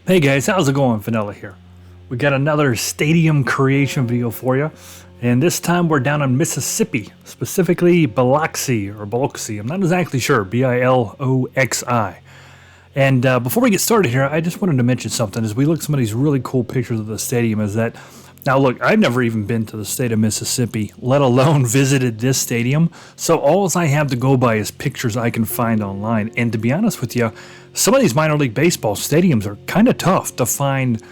Hey guys, how's it going? Vanilla here. We got another stadium creation video for you, and this time we're down in Mississippi, specifically Biloxi or Biloxi. I'm not exactly sure. Biloxi. And before we get started here, I just wanted to mention something as we look at some of these really cool pictures of the stadium. Is that now look, I've never even been to the state of Mississippi, let alone visited this stadium. So all I have to go by is pictures I can find online. And to be honest with you, some of these minor league baseball stadiums are kind of tough to find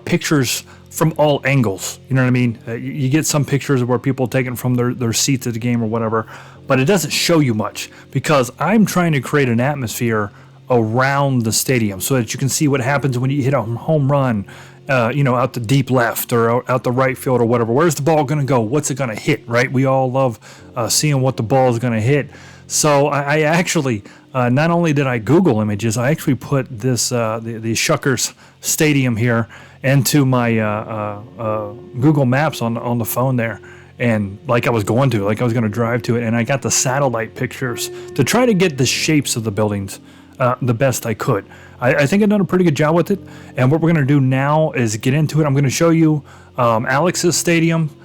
pictures from all angles. You know what I mean? You get some pictures where people take it from their seats at the game or whatever, but it doesn't show you much because I'm trying to create an atmosphere around the stadium so that you can see what happens when you hit a home run, out the deep left or out the right field or whatever. Where's the ball going to go? What's it going to hit, right? We all love seeing what the ball is going to hit. So I actually, not only did I Google images, I actually put this the Shuckers Stadium here into my Google Maps on the phone there. And like I was going to drive to it, and I got the satellite pictures to try to get the shapes of the buildings the best I could. I think I've done a pretty good job with it. And what we're going to do now is get into it. I'm going to show you Alex's stadium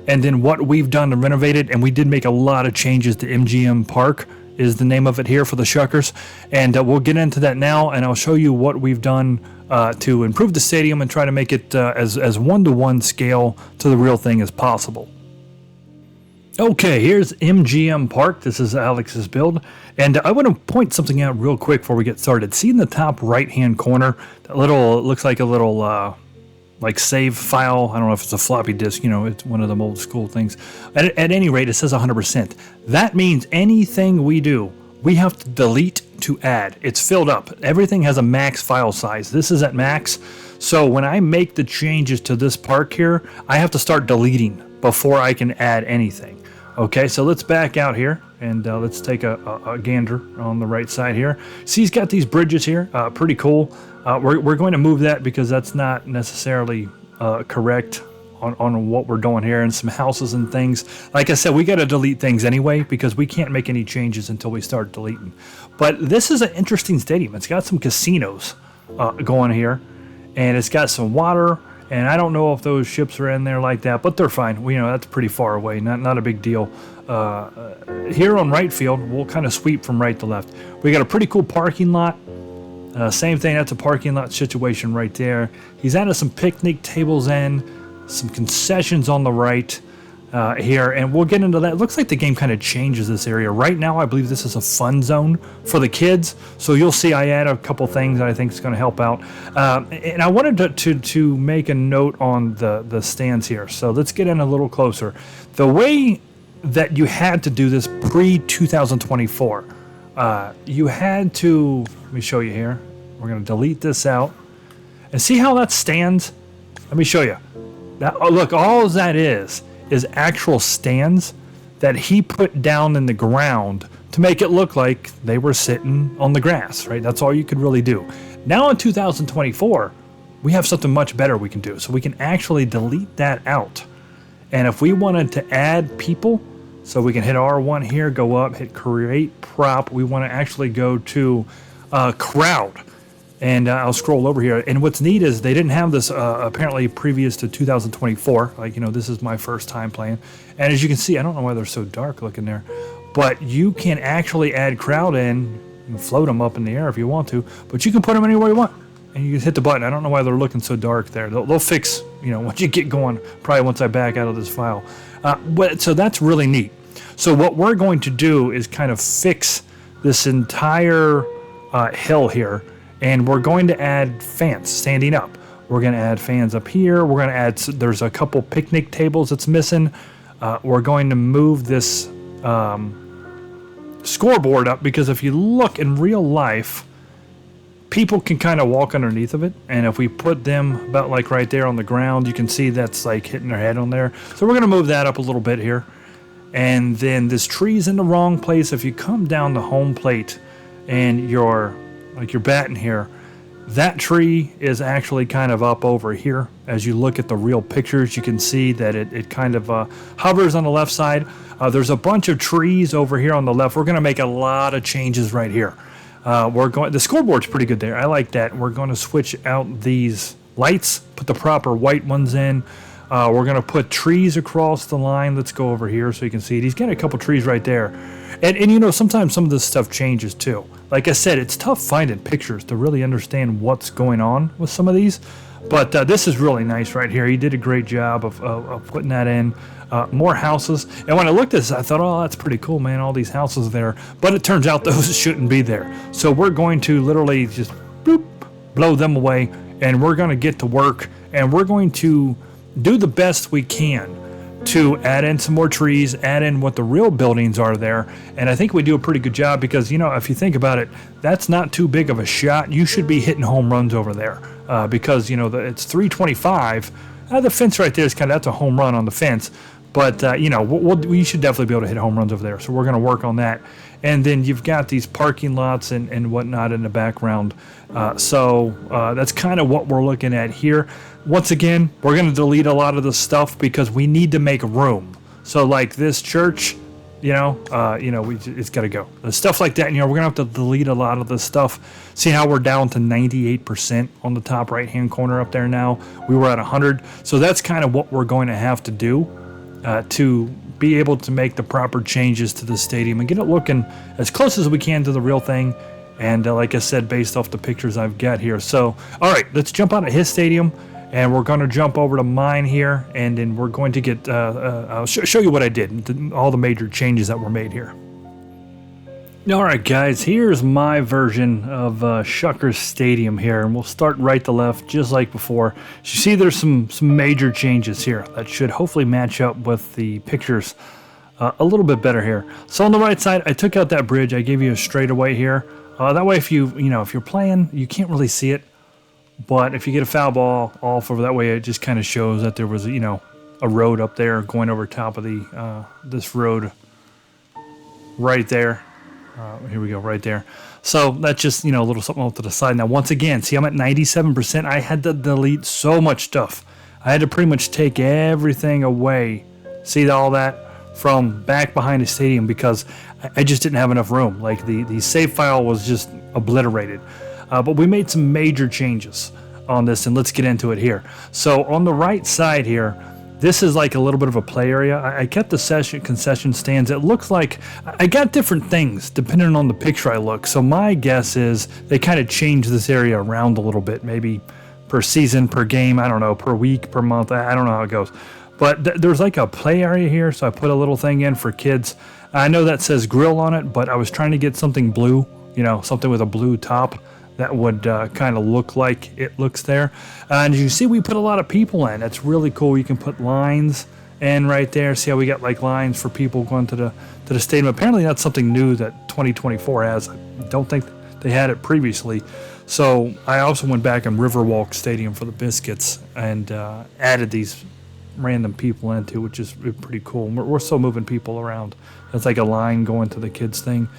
and then what we've done to renovate it. And we did make a lot of changes to MGM Park is the name of it here for the Shuckers. And we'll get into that now, and I'll show you what we've done to improve the stadium and try to make it as one-to-one scale to the real thing as possible. Okay, here's MGM Park. This is Alex's build. And I want to point something out real quick before we get started. See in the top right-hand corner, that little, it looks like a little like save file. I don't know if it's a floppy disk, it's one of them old school things. At any rate, it says 100%. That means anything we do, we have to delete to add. It's filled up. Everything has a max file size. This is at max. So when I make the changes to this park here, I have to start deleting before I can add anything. Okay, so let's back out here and let's take a gander on the right side here. See, he's got these bridges here, pretty cool. We're going to move that because that's not necessarily correct on what we're doing here, and some houses and things. Like I said, we got to delete things anyway because we can't make any changes until we start deleting. But this is an interesting stadium. It's got some casinos going here, and it's got some water. And I don't know if those ships are in there like that, but they're fine. That's pretty far away, not a big deal. Here on right field, we'll kind of sweep from right to left. We got a pretty cool parking lot. Same thing, that's a parking lot situation right there. He's added some picnic tables in, some concessions on the right here, and we'll get into that. It looks like the game kind of changes this area. Right now, I believe this is a fun zone for the kids, so you'll see I add a couple things that I think is going to help out. And I wanted to make a note on the stands here, so let's get in a little closer. The way that you had to do this pre-2024, you had to, let me show you here. We're going to delete this out. And see how that stands? Let me show you. Now, look, all that is actual stands that he put down in the ground to make it look like they were sitting on the grass, right? That's all you could really do. Now in 2024, we have something much better we can do. So we can actually delete that out. And if we wanted to add people, so we can hit R1 here, go up, hit create prop. We want to actually go to crowd. And I'll scroll over here. And what's neat is they didn't have this apparently previous to 2024. This is my first time playing. And as you can see, I don't know why they're so dark looking there. But you can actually add crowd in and float them up in the air if you want to. But you can put them anywhere you want. And you can hit the button. I don't know why they're looking so dark there. They'll fix, once you get going, probably once I back out of this file. So that's really neat. So what we're going to do is kind of fix this entire hill here. And we're going to add fans standing up. We're going to add fans up here. We're going to add, there's a couple picnic tables that's missing. We're going to move this scoreboard up because if you look in real life, people can kind of walk underneath of it. And if we put them about like right there on the ground, you can see that's like hitting their head on there. So we're going to move that up a little bit here. And then this tree's in the wrong place. If you come down the home plate and you're batting here, that tree is actually kind of up over here. As you look at the real pictures, you can see that it kind of hovers on the left side. There's a bunch of trees over here on the left. We're going to make a lot of changes right here. The scoreboard's pretty good there. I like that. We're going to switch out these lights, put the proper white ones in. We're going to put trees across the line. Let's go over here so you can see it. He's got a couple trees right there. And you know, sometimes some of this stuff changes too. Like I said, it's tough finding pictures to really understand what's going on with some of these. But this is really nice right here. He did a great job of putting that in. More houses. And when I looked at this, I thought, oh, that's pretty cool, man. All these houses there. But it turns out those shouldn't be there. So we're going to literally just bloop, blow them away. And we're going to get to work. And we're going to do the best we can to add in some more trees, add in what the real buildings are there. And I think we do a pretty good job because, you know, if you think about it, that's not too big of a shot. You should be hitting home runs over there because, you know, it's 325. The fence right there is that's a home run on the fence. But, you know, we should definitely be able to hit home runs over there. So we're going to work on that. And then you've got these parking lots and whatnot in the background. So that's kind of what we're looking at here. Once again, we're going to delete a lot of the stuff because we need to make room. So like this church, it's got to go. Stuff like that, you know, we're going to have to delete a lot of the stuff. See how we're down to 98% on the top right-hand corner up there now? We were at 100. So that's kind of what we're going to have to do to be able to make the proper changes to the stadium and get it looking as close as we can to the real thing. And like I said, based off the pictures I've got here. So, all right, let's jump out of his stadium. And we're going to jump over to mine here, and then we're going to get, I'll show you what I did, all the major changes that were made here. All right, guys, here's my version of Shuckers Stadium here, and we'll start right to left, just like before. As you see, there's some major changes here that should hopefully match up with the pictures a little bit better here. So on the right side, I took out that bridge. I gave you a straightaway here. That way, if you're playing, you can't really see it. But if you get a foul ball off over that way, it just kind of shows that there was, a road up there going over top of the this road right there. Here we go, right there. So that's just, a little something off to the side. Now, once again, see, I'm at 97%. I had to delete so much stuff. I had to pretty much take everything away. See all that from back behind the stadium because I just didn't have enough room. Like the save file was just obliterated. But we made some major changes on this, and let's get into it here. So on the right side here, this is like a little bit of a play area. I kept the concession stands. It looks like I got different things depending on the picture I look. So my guess is they kind of changed this area around a little bit, maybe per season, per game, I don't know, per week, per month. I don't know how it goes. But there's like a play area here, so I put a little thing in for kids. I know that says grill on it, but I was trying to get something blue, something with a blue top. That would kind of look like it looks there. And as you see, we put a lot of people in. That's really cool. You can put lines in right there. See how we got like lines for people going to the stadium. Apparently that's something new that 2024 has. I don't think they had it previously. So I also went back and Riverwalk Stadium for the Biscuits and added these random people into, which is pretty cool. We're still moving people around. That's like a line going to the kids thing.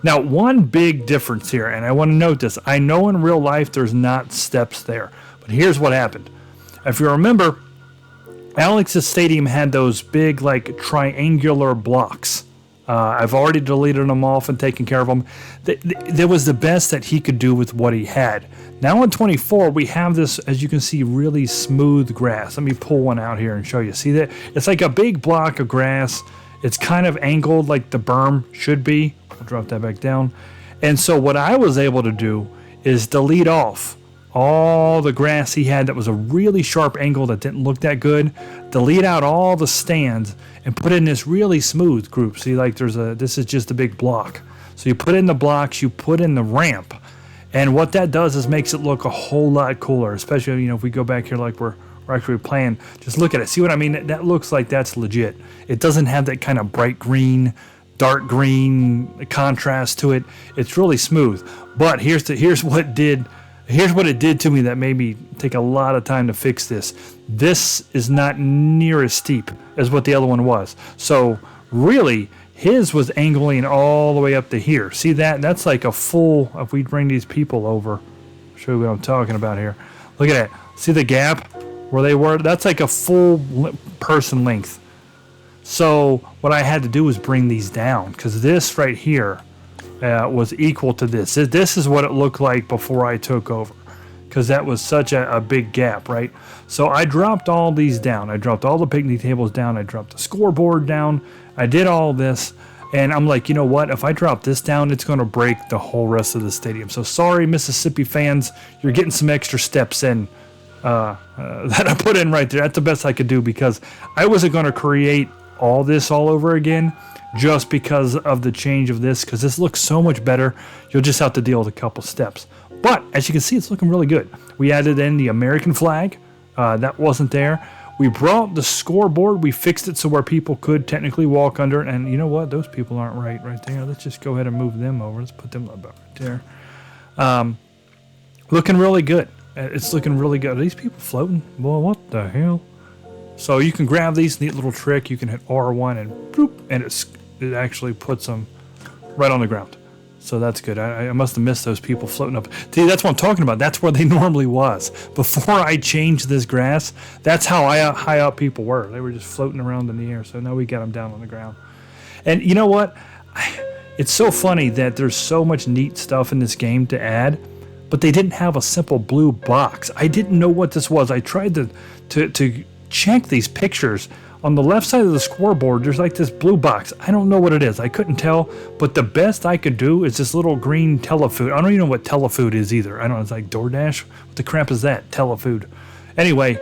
Now, one big difference here, and I want to note this. I know in real life there's not steps there, but here's what happened. If you remember, Alex's stadium had those big, like, triangular blocks. I've already deleted them off and taken care of them. That was the best that he could do with what he had. Now in 24, we have this, as you can see, really smooth grass. Let me pull one out here and show you. See that? It's like a big block of grass. It's kind of angled like the berm should be. I'll drop that back down. And so what I was able to do is delete off all the grass he had that was a really sharp angle that didn't look that good. Delete out all the stands and put in this really smooth group. See, like this is just a big block. So you put in the blocks, you put in the ramp. And what that does is makes it look a whole lot cooler, especially, if we go back here like we're actually playing. Just look at it. See what I mean? That looks like that's legit. It doesn't have that kind of bright green, dark green contrast to it. It's really smooth. But here's what it did to me that made me take a lot of time to fix this. This is not near as steep as what the other one was. So really, his was angling all the way up to here. See that? That's like a full, if we bring these people over, I'll show you what I'm talking about here. Look at that. See the gap where they were? That's like a full person length. So what I had to do was bring these down because this right here, was equal to this. This is what it looked like before I took over, because that was such a big gap, right? So I dropped all these down. I dropped all the picnic tables down. I dropped the scoreboard down. I did all this. And I'm like, you know what? If I drop this down, it's going to break the whole rest of the stadium. So sorry, Mississippi fans. You're getting some extra steps in that I put in right there. That's the best I could do, because I wasn't going to create all this all over again just because of the change of this, because this looks so much better. You'll just have to deal with a couple steps. But as you can see, it's looking really good. We added in the American flag. That wasn't there. We brought the scoreboard. We fixed it so where people could technically walk under it. And you know what? Those people aren't right there. Let's just go ahead and move them over. Let's put them about right there. Looking really good. It's looking really good. Are these people floating? Well, what the hell? So you can grab these, neat little trick. You can hit R1 and boop, and it actually puts them right on the ground. So that's good. I must have missed those people floating up. See, that's what I'm talking about. That's where they normally was. Before I changed this grass, that's how high up people were. They were just floating around in the air. So now we got them down on the ground. And you know what? It's so funny that there's so much neat stuff in this game to add, but they didn't have a simple blue box. I didn't know what this was. I tried to check these pictures. On the left side of the scoreboard, there's like this blue box. I don't know what it is. I couldn't tell, but the best I could do is this little green telefood. I don't even know what telefood is either. I don't know. It's like DoorDash. What the crap is that? Telefood. Anyway,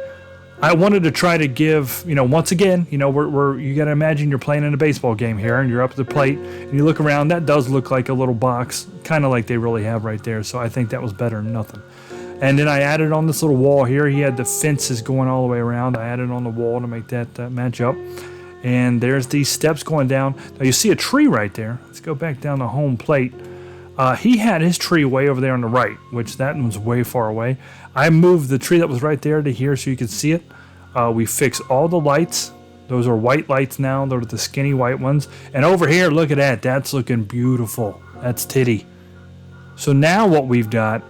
I wanted to try to give, once again, we're you got to imagine you're playing in a baseball game here, and you're up at the plate, and you look around. That does look like a little box, kind of like they really have right there. So I think that was better than nothing. And then I added on this little wall here. He had the fences going all the way around. I added on the wall to make that match up. And there's these steps going down. Now you see a tree right there. Let's go back down the home plate. He had his tree way over there on the right, which that one's way far away. I moved the tree that was right there to here so you could see it. We fixed all the lights. Those are white lights now. Those are the skinny white ones. And over here, look at that. That's looking beautiful. That's titty. So now what we've got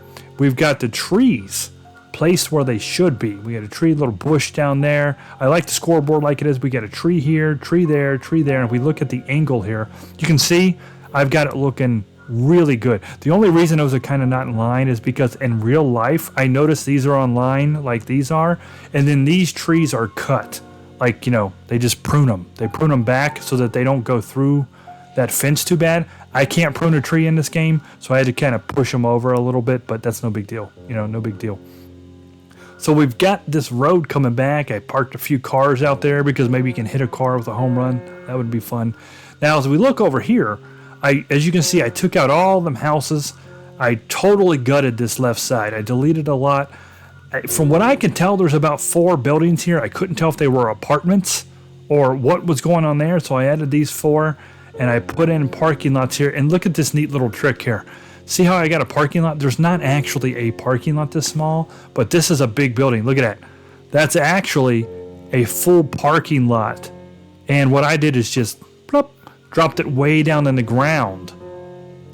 the trees placed where they should be. We got a tree, little bush down there. I like the scoreboard like it is. We got a tree here, tree there, tree there. And if we look at the angle here, you can see I've got it looking really good. The only reason those are kind of not in line is because in real life, I noticed these are on line like these are. And then these trees are cut. Like, they just prune them. They prune them back so that they don't go through that fence too bad. I can't prune a tree in this game, so I had to kind of push them over a little bit, but that's no big deal. No big deal. So we've got this road coming back. I parked a few cars out there because maybe you can hit a car with a home run. That would be fun. Now, as we look over here, as you can see, I took out all them houses. I totally gutted this left side. I deleted a lot. From what I can tell, there's about 4 buildings here. I couldn't tell if they were apartments or what was going on there, so I added these 4. And I put in parking lots here. And look at this neat little trick here. See how I got a parking lot? There's not actually a parking lot this small, but this is a big building. Look at that. That's actually a full parking lot. And what I did is just dropped it way down in the ground.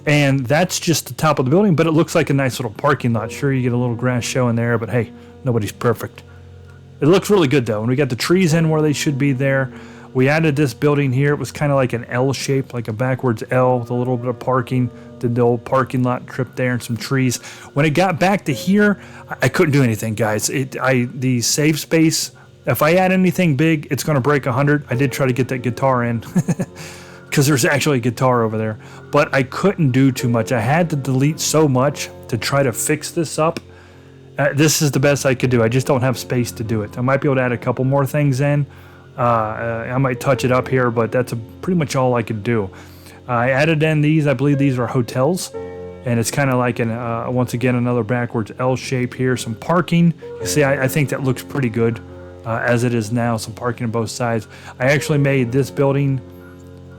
And that's just the top of the building, but it looks like a nice little parking lot. Sure, you get a little grass showing there, but hey, nobody's perfect. It looks really good, though. And we got the trees in where they should be there. We added this building here. It was kind of like an L shape, like a backwards L with a little bit of parking. Did the old parking lot trip there and some trees. When it got back to here, I couldn't do anything, guys. The save space, if I add anything big, it's going to break 100. I did try to get that guitar in because there's actually a guitar over there. But I couldn't do too much. I had to delete so much to try to fix this up. This is the best I could do. I just don't have space to do it. I might be able to add a couple more things in. I might touch it up here, but that's pretty much all I could do. I added in these. I believe these are hotels, and it's kind of like once again another backwards L shape here. Some parking. You see, I think that looks pretty good as it is now. Some parking on both sides. I actually made this building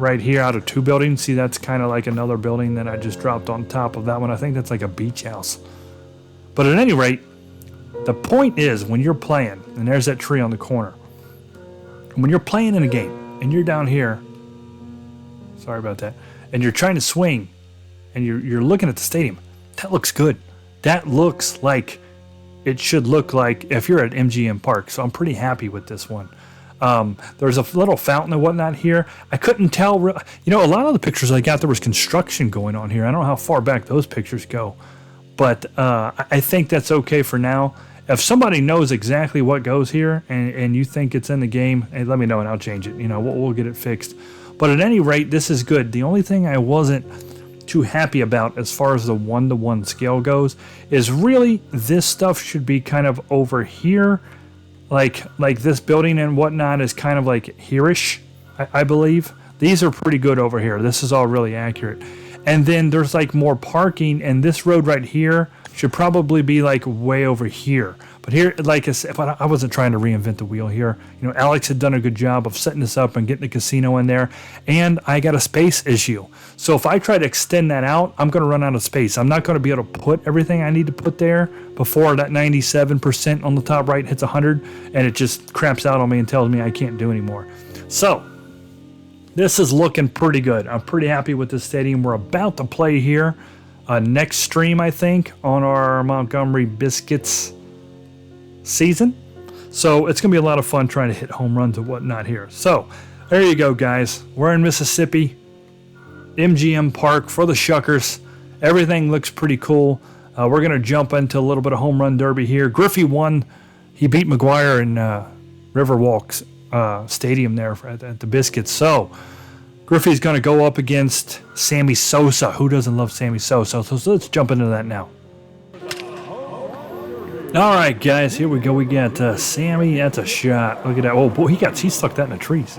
right here out of 2 buildings. See, that's kind of like another building that I just dropped on top of that one. I think that's like a beach house. But at any rate, the point is when you're playing, and there's that tree on the corner. When you're playing in a game and you're down here, sorry about that, and you're trying to swing and you're looking at the stadium, that looks good. That looks like it should look like if you're at MGM Park. So I'm pretty happy with this one. There's a little fountain and whatnot here. I couldn't tell. You know, a lot of the pictures I got, there was construction going on here. I don't know how far back those pictures go, but I think that's okay for now. If somebody knows exactly what goes here and you think it's in the game, hey, let me know and I'll change it. You know, we'll get it fixed. But at any rate, this is good. The only thing I wasn't too happy about as far as the 1-to-1 scale goes is really this stuff should be kind of over here. Like this building and whatnot is kind of like here-ish, I believe. These are pretty good over here. This is all really accurate. And then there's like more parking, and this road right here should probably be like way over here. But here, like I said, but I wasn't trying to reinvent the wheel here. You know, Alex had done a good job of setting this up and getting the casino in there, and I got a space issue. So if I try to extend that out, I'm going to run out of space. I'm not going to be able to put everything I need to put there before that 97% on the top right hits 100, and it just craps out on me and tells me I can't do anymore. So this is looking pretty good. I'm pretty happy with this stadium. We're about to play here. Next stream, I think, on our Montgomery Biscuits season. So it's going to be a lot of fun trying to hit home runs and whatnot here. So there you go, guys. We're in Mississippi, MGM Park for the Shuckers. Everything looks pretty cool. We're going to jump into a little bit of home run derby here. Griffey won. He beat McGuire in Riverwalk Stadium there at the Biscuits. So Griffey's going to go up against Sammy Sosa. Who doesn't love Sammy Sosa? So let's jump into that now. All right, guys, here we go. We got Sammy. That's a shot. Look at that. Oh, boy, he stuck that in the trees.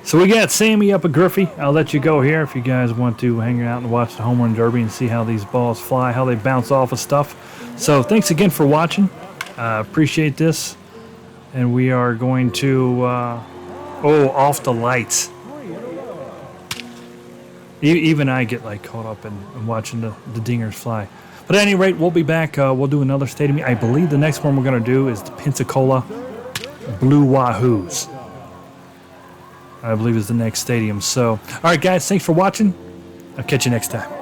So we got Sammy up at Griffey. I'll let you go here if you guys want to hang out and watch the home run derby and see how these balls fly, how they bounce off of stuff. So thanks again for watching. Appreciate this. And we are going to, off the lights. Even I get like caught up in watching the dingers fly. But at any rate, we'll be back. We'll do another stadium. I believe the next one we're going to do is the Pensacola Blue Wahoos. I believe is the next stadium. So, all right, guys, thanks for watching. I'll catch you next time.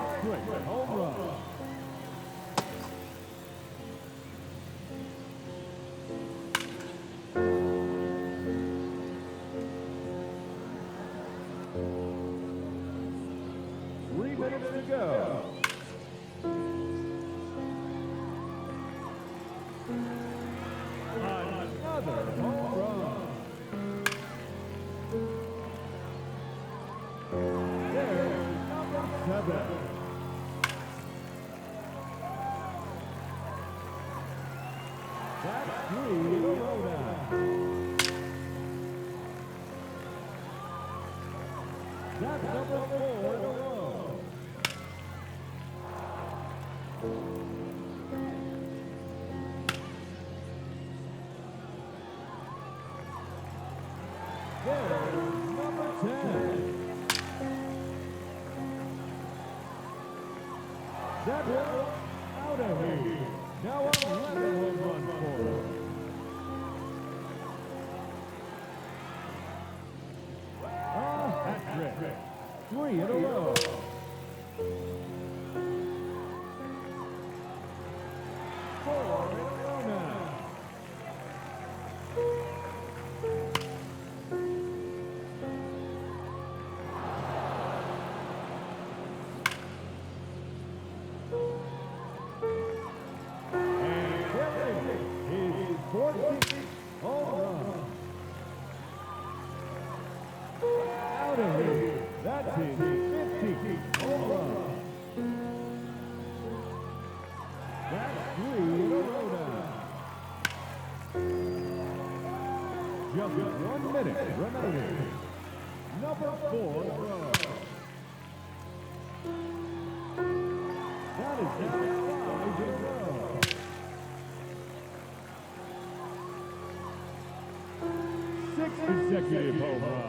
Consecutive home run.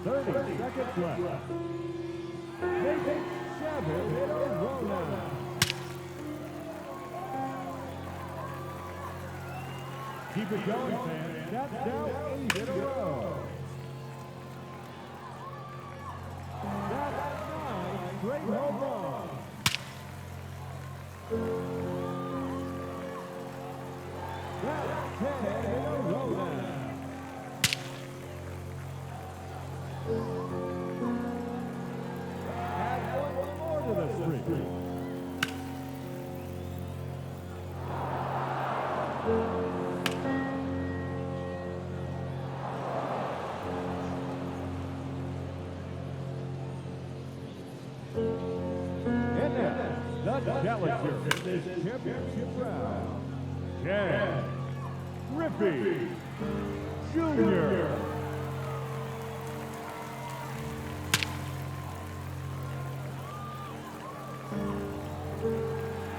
30 seconds left. Nathan Chavez hit a rollout. Keep it going, fans. That's now 8 in a row. That's 9 straight home runs. 10 in a row now. Add one more to the streak. And now, the challenger in this championship round, Ken Griffey Jr.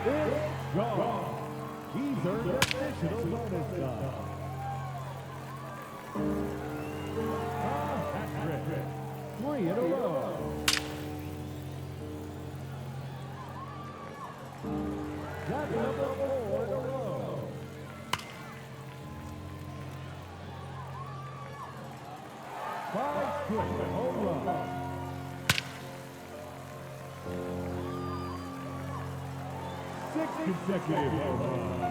It's gone. He's earned additional bonus time. A hat trick. 3 in a row. That's number 4 in a row. Five straight home runs. 6 consecutive home runs.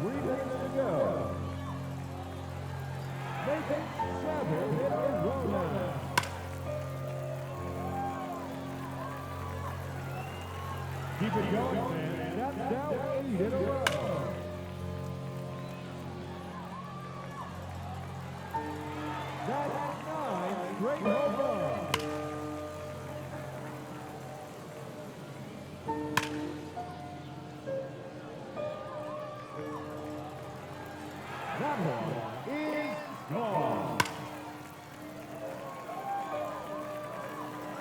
3 minutes to go. Making 7 in a row now. Keep it going, man. That's now 8 in a row. That's 9 straight home runs. That one is gone.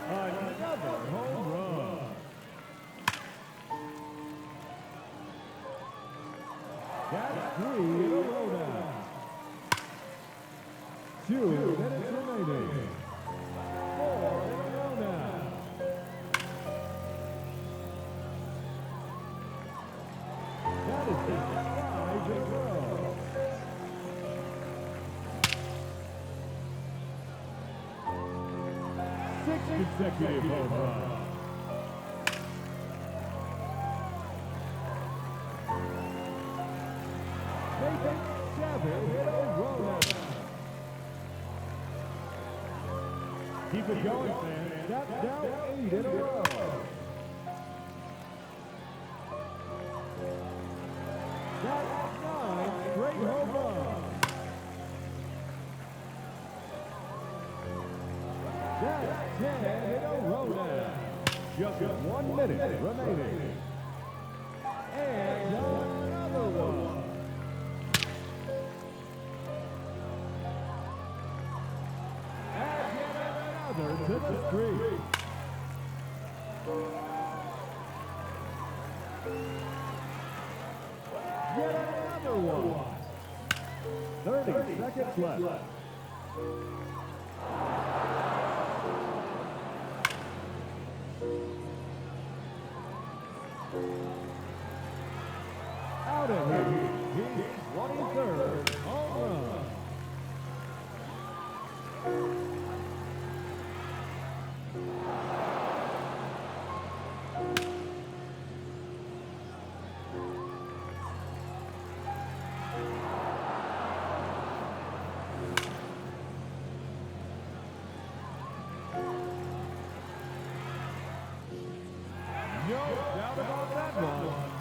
Another home run. That's 3 in a row now. 2 minutes remaining. 4 in a row now. That is just 5 in a row. 6 consecutive home runs. Making 7 in a row now. Keep it going, man. That's now 8 in a row. That's 9 straight home runs. That's 10 in a row now. Just 1 minute remaining. And another one. Add yet another to the streak. Yet another one. 30 seconds left. Out of here. He's 23rd home run. No doubt about that one.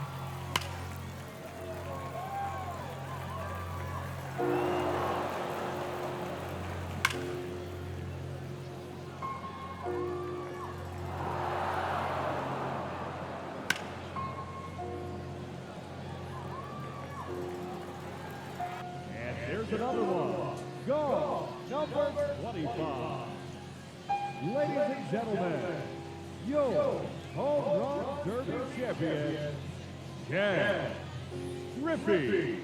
And there's another one. Go, number 25. Ladies and gentlemen, your home run derby champion, Ken Griffey